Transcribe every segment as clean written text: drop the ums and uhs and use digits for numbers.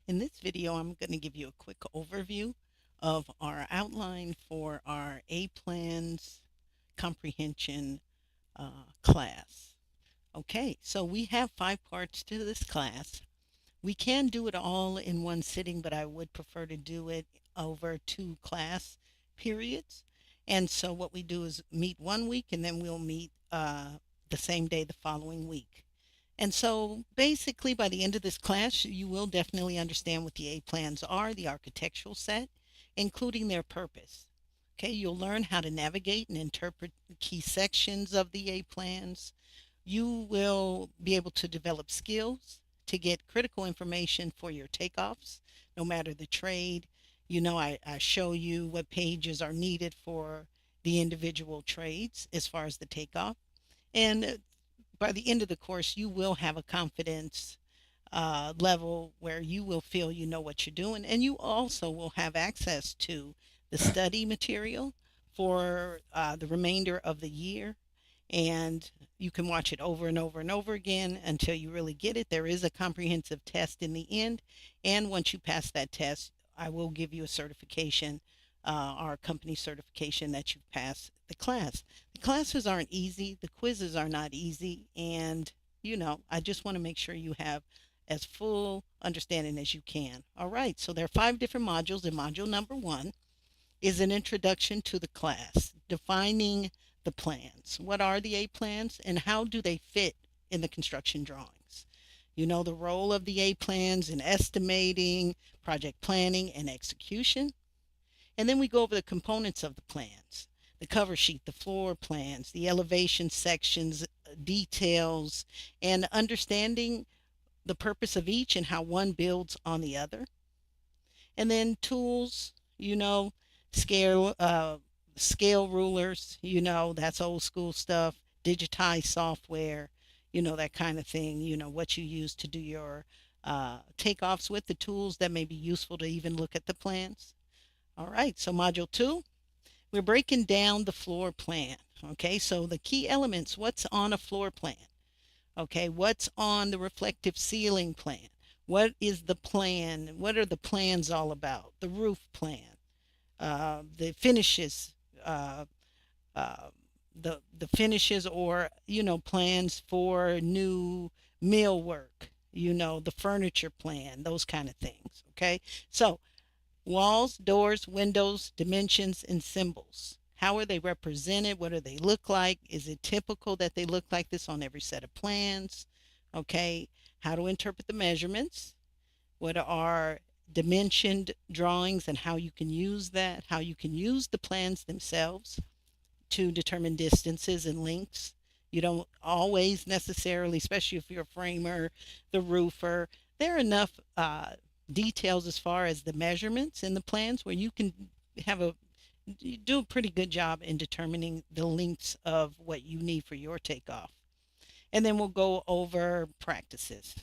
In this video, I'm going to give you a quick overview of our outline for our A-Plans comprehension class. Okay, so we have 5 parts to this class. We can do it all in one sitting, but I would prefer to do it over 2 class periods. And so what we do is meet one week and then we'll meet the same day the following week. And so basically, by the end of this class, you will definitely understand what the A plans are, the architectural set, including their purpose. Okay, you'll learn how to navigate and interpret key sections of the A plans. You will be able to develop skills to get critical information for your takeoffs, no matter the trade. I show you what pages are needed for the individual trades as far as the takeoff. And by the end of the course, you will have a confidence level where you will feel you know what you're doing, and you also will have access to the study material for the remainder of the year. And you can watch it over and over and over again until you really get it. There is a comprehensive test in the end, and once you pass that test, I will give you a certification, our company certification that you've passed the class. The classes aren't easy, the quizzes are not easy, and I just want to make sure you have as full understanding as you can. All right, so there are 5 different modules, and module number 1 is an introduction to the class, defining the plans. What are the A plans and how do they fit in the construction drawings? You know the role of the A plans in estimating, project planning, and execution. And then we go over the components of the plans, the cover sheet, the floor plans, the elevation sections, details, and understanding the purpose of each and how one builds on the other. And then tools, you know, scale, scale rulers, that's old school stuff, digitized software, that kind of thing, what you use to do your takeoffs with, the tools that may be useful to even look at the plans. All right, so module 2, we're breaking down the floor plan. Okay, so the key elements, what's on a floor plan? Okay, what's on the reflective ceiling plan? What is the plan? What are the plans all about? The roof plan, the finishes, uh, uh, the finishes, or plans for new millwork. The furniture plan, those kind of things. Okay, so walls, doors, windows, dimensions, and symbols. How are they represented? What do they look like? Is it typical that they look like this on every set of plans? Okay. How to interpret the measurements? What are dimensioned drawings and how you can use that? How you can use the plans themselves to determine distances and lengths. You don't always necessarily, especially if you're a framer, the roofer, there are enough details as far as the measurements in the plans where you can have you do a pretty good job in determining the lengths of what you need for your takeoff. And then we'll go over practices.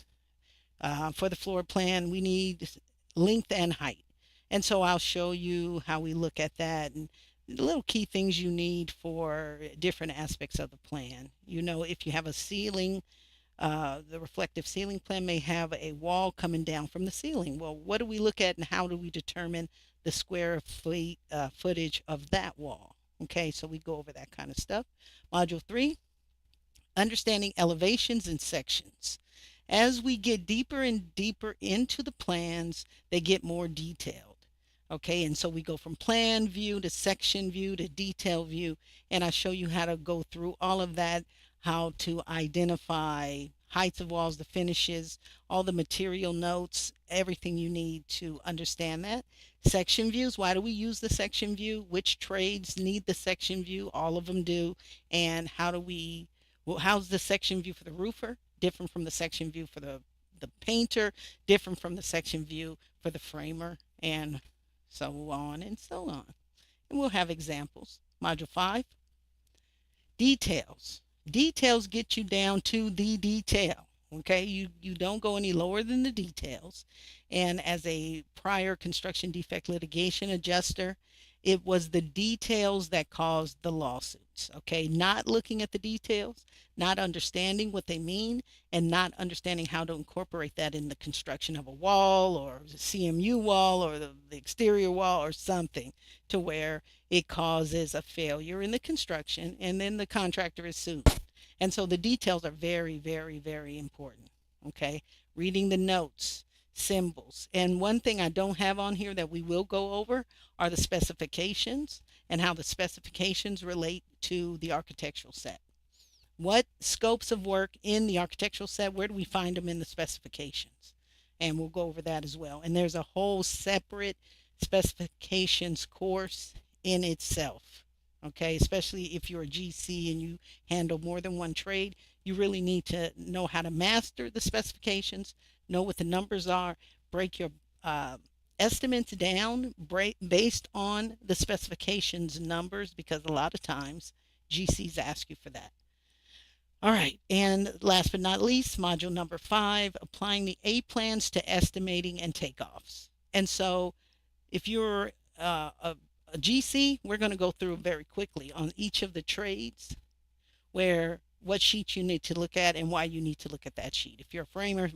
For the floor plan, we need length and height. And so I'll show you how we look at that and the little key things you need for different aspects of the plan. If you have a ceiling, the reflective ceiling plan may have a wall coming down from the ceiling. Well, what do we look at and how do we determine the square footage of that wall? Okay, so we go over that kind of stuff. Module 3, understanding elevations and sections. As we get deeper and deeper into the plans, they get more detailed. Okay, and so we go from plan view to section view to detail view, and I show you how to go through all of that, how to identify heights of walls, the finishes, all the material notes, everything you need to understand that. Section views, why do we use the section view? Which trades need the section view? All of them do. And how's the section view for the roofer? Different from the section view for the painter, different from the section view for the framer, and so on and so on. And we'll have examples. Module 5, details. Details get you down to the detail. Okay, you don't go any lower than the details. And as a prior construction defect litigation adjuster It was the details that caused the lawsuits. Okay, not looking at the details, not understanding what they mean, and not understanding how to incorporate that in the construction of a wall or the CMU wall or the exterior wall or something, to where it causes a failure in the construction and then the contractor is sued. And so the details are very, very, very important. Okay, reading the notes, symbols. And one thing I don't have on here that we will go over are the specifications and how the specifications relate to the architectural set. What scopes of work in the architectural set, where do we find them in the specifications? And we'll go over that as well. And there's a whole separate specifications course in itself. Okay, especially if you're a GC and you handle more than one trade, you really need to know how to master the specifications, know what the numbers are, break your uh, estimates down based on the specifications numbers, because a lot of times GCs ask you for that. All right, and last but not least, module number 5, applying the A plans to estimating and takeoffs. And so if you're a GC, we're going to go through very quickly on each of the trades, where what sheet you need to look at and why you need to look at that sheet. If you're a framer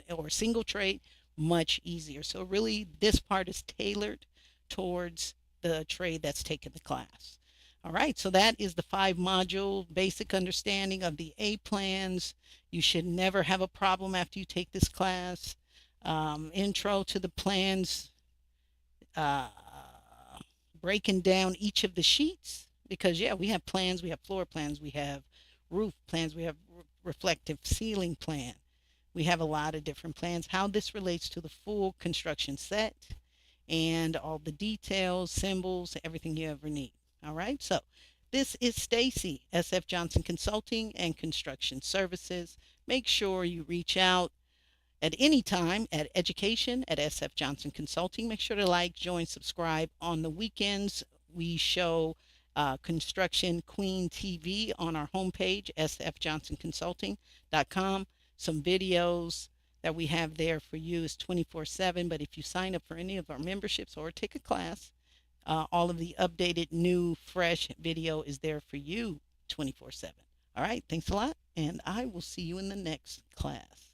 or a single trade, much easier. So really, this part is tailored towards the trade that's taken the class. All right, so that is the 5 module basic understanding of the A plans. You should never have a problem after you take this class. Intro to the plans, uh, breaking down each of the sheets, because yeah, we have plans, we have floor plans, we have roof plans, we have reflective ceiling plan, we have a lot of different plans, how this relates to the full construction set, and all the details, symbols, everything you ever need. All right, so this is Stacy, SF Johnson Consulting and Construction Services. Make sure you reach out at any time at education at SF Johnson Consulting. Make sure to like, join, subscribe. On the weekends, we show Construction Queen TV on our homepage, sfjohnsonconsulting.com. Some videos that we have there for you is 24/7. But if you sign up for any of our memberships or take a class, all of the updated, new, fresh video is there for you 24/7. All right, thanks a lot, and I will see you in the next class.